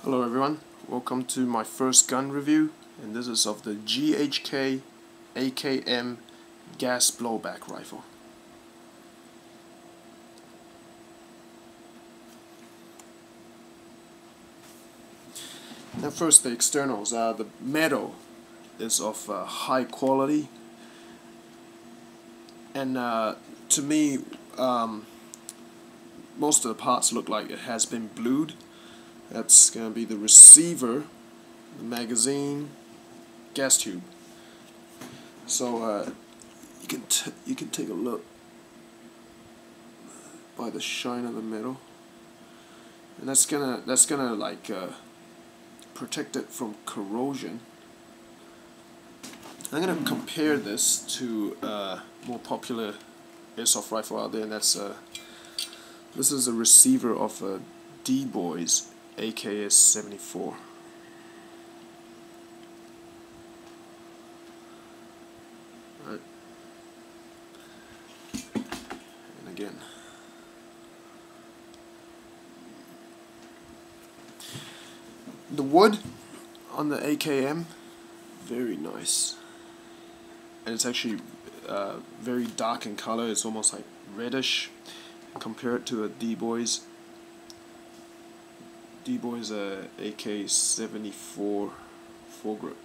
Hello everyone, welcome to my first gun review, and this is of the GHK AKM gas blowback rifle. Now first the externals. The metal is of high quality, and to me most of the parts look like it has been blued. That's going to be the receiver, the magazine, gas tube. So you can take a look by the shine of the metal, and that's gonna like protect it from corrosion. I'm gonna compare this to more popular airsoft rifle out there, and that's this is a receiver of a D-Boys AK-74. Right. And again, the wood on the AKM, very nice, and it's actually very dark in color. It's almost like reddish. Compare it to a D-Boys AK-74 foregrip.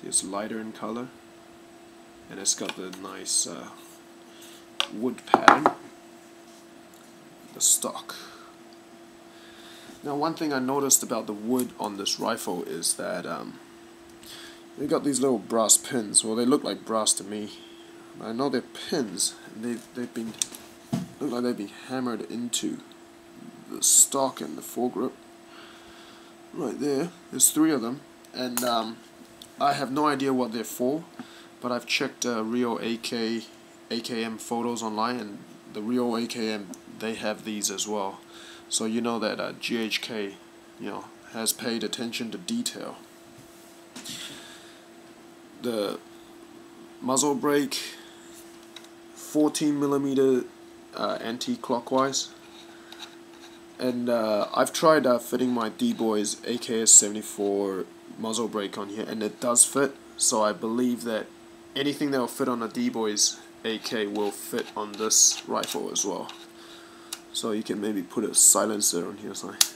See, it's lighter in color, and it's got the nice wood pattern, the stock. Now, one thing I noticed about the wood on this rifle is that they got these little brass pins. Well, they look like brass to me. I know they're pins, and they've been look like they've been hammered into the stock and the foregrip. Right there, there's 3 of them, and I have no idea what they're for, but I've checked real AKM photos online, and the real AKM, they have these as well. So you know that GHK, has paid attention to detail. The muzzle brake, 14mm anti-clockwise. And I've tried fitting my D-Boys AK-74 muzzle brake on here, and it does fit. So I believe that anything that will fit on a D-Boys AK will fit on this rifle as well. So you can maybe put a silencer on here. Alright.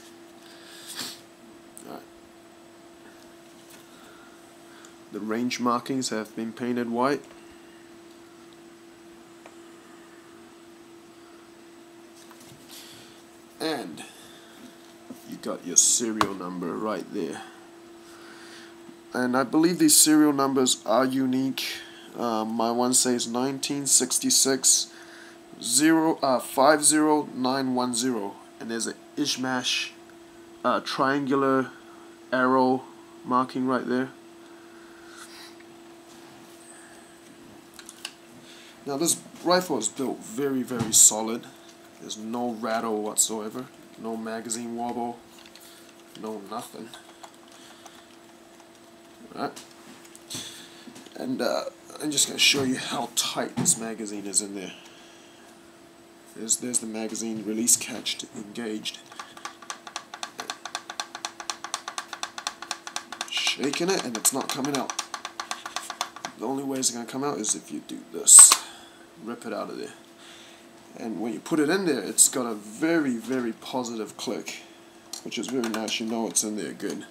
The range markings have been painted white. And you got your serial number right there. And I believe these serial numbers are unique. My one says 1966 50910, and there's an Ishmash triangular arrow marking right there. Now this rifle is built very, very solid. There's no rattle whatsoever, no magazine wobble, no nothing. Right. And I'm just going to show you how tight this magazine is in there. There's the magazine release catch engaged. Shaking it, and it's not coming out. The only way it's going to come out is if you do this. Rip it out of there. And when you put it in there, it's got a very, very positive click, which is very nice. You know it's in there good.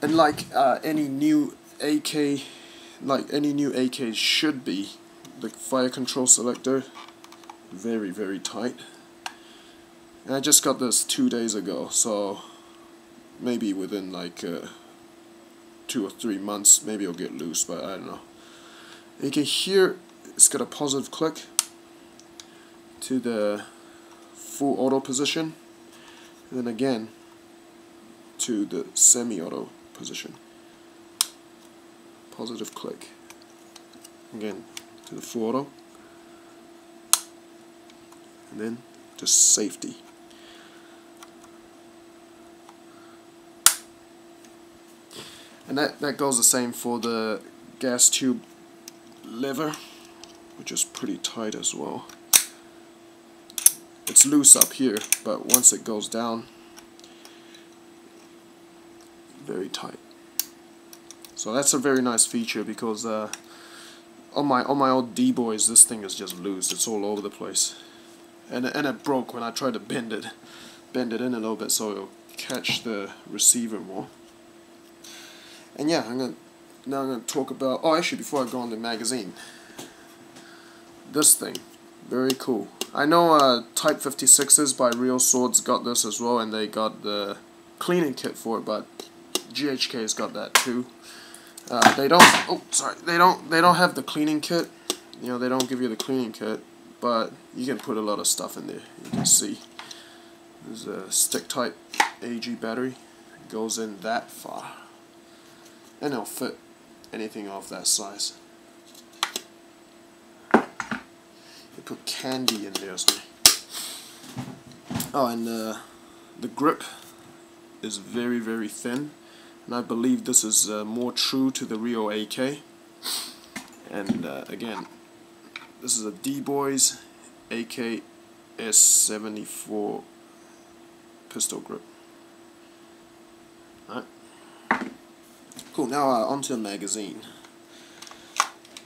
And like any new AK, should be, the fire control selector, very, very tight. And I just got this 2 days ago, so maybe within like 2 or 3 months, maybe it'll get loose, but I don't know. You can hear it's got a positive click to the full auto position, and then again to the semi-auto position. Positive click. Again to the full auto, and then to safety. And that goes the same for the gas tube lever, which is pretty tight as well. it's loose up here, but once it goes down, very tight. So that's a very nice feature, because on my old D-Boys, this thing is just loose. It's all over the place, and it broke when I tried to bend it in a little bit so it'll catch the receiver more. And yeah, now I'm gonna talk about. Oh, actually, before I go on the magazine, this thing, very cool. I know Type 56s by Real Swords got this as well, and they got the cleaning kit for it, but GHK's got that too. They don't. Oh, sorry. They don't have the cleaning kit. You know, they don't give you the cleaning kit, but you can put a lot of stuff in there. You can see there's a stick type AG battery. It goes in that far, and it'll fit anything of that size. They put candy in there. Oh, and the grip is very, very thin, and I believe this is more true to the Rio AK. And again, this is a D-Boys AK S74 pistol grip. Alright, cool. Now onto the magazine.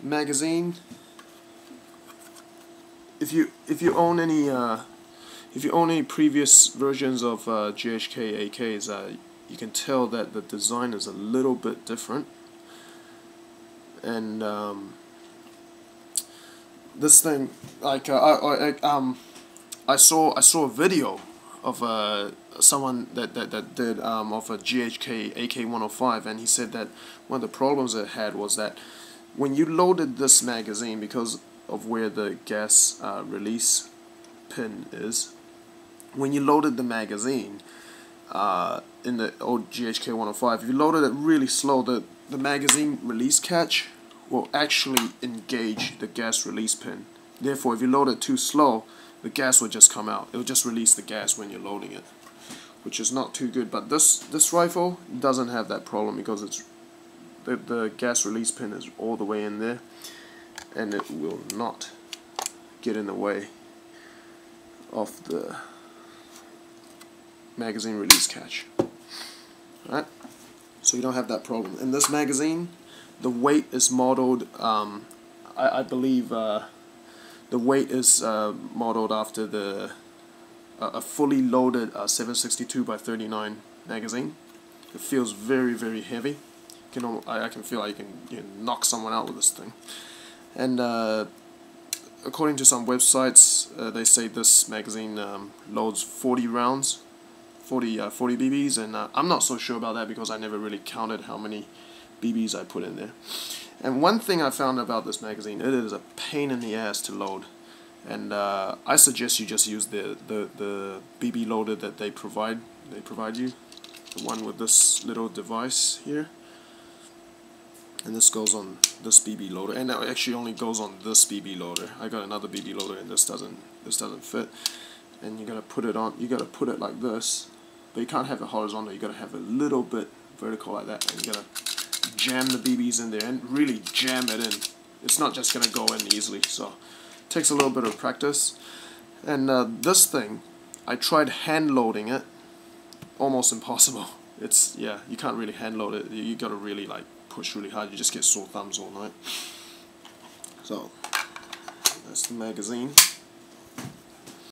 Magazine. If you own any previous versions of GHK AKs, you can tell that the design is a little bit different. And this thing, like I saw a video of someone that did of a GHK AK-105, and he said that one of the problems it had was that when you loaded this magazine, because of where the gas release pin is, when you loaded the magazine in the old GHK 105, if you loaded it really slow, the magazine release catch will actually engage the gas release pin. Therefore, if you load it too slow, the gas will just come out. It will just release the gas when you're loading it, which is not too good. But this rifle doesn't have that problem, because it's the gas release pin is all the way in there, and it will not get in the way of the magazine release catch. Alright, so you don't have that problem. In this magazine, the weight is modeled, I believe the weight is modeled after a fully loaded 762 by 39 magazine. It feels very, very heavy. I can feel like you can knock someone out with this thing. And according to some websites, they say this magazine loads 40 rounds, 40 BBs, and I'm not so sure about that, because I never really counted how many BBs I put in there. And one thing I found about this magazine, it is a pain in the ass to load. And I suggest you just use the BB loader that they provide you, the one with this little device here. And this goes on this BB loader, and that actually only goes on this BB loader. I got another BB loader, and this doesn't fit. And you gotta put it on. You gotta put it like this, but you can't have it horizontal. You gotta have it a little bit vertical like that, and you gotta jam the BBs in there and really jam it in. It's not just gonna go in easily, so it takes a little bit of practice. And this thing, I tried hand loading it, almost impossible. You can't really hand load it. You gotta really like push really hard. You just get sore thumbs all night. So that's the magazine.